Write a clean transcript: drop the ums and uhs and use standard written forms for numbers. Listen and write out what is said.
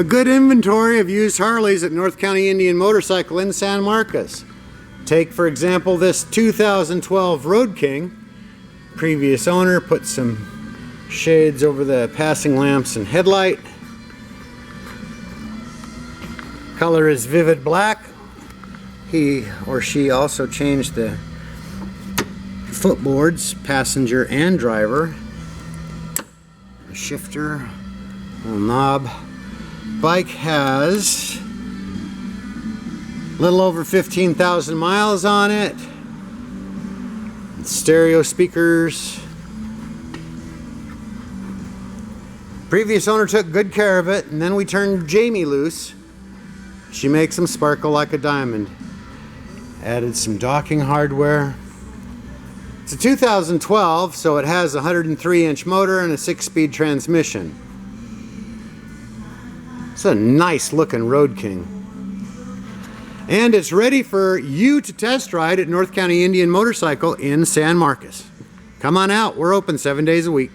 A good inventory of used Harleys at North County Indian Motorcycle in San Marcos. Take, for example, this 2012 Road King. Previous owner put some shades over the passing lamps and headlight. Color is vivid black. He or she also changed the footboards, passenger and driver. A shifter, little knob. Bike has a little over 15,000 miles on it. Stereo speakers. Previous owner took good care of it, and then we turned Jamie loose. She makes them sparkle like a diamond. Added some docking hardware. It's a 2012, so it has a 103-inch motor and a 6-speed transmission. It's a nice looking Road King. And it's ready for you to test ride at North County Indian Motorcycle in San Marcos. Come on out, we're open 7 days a week.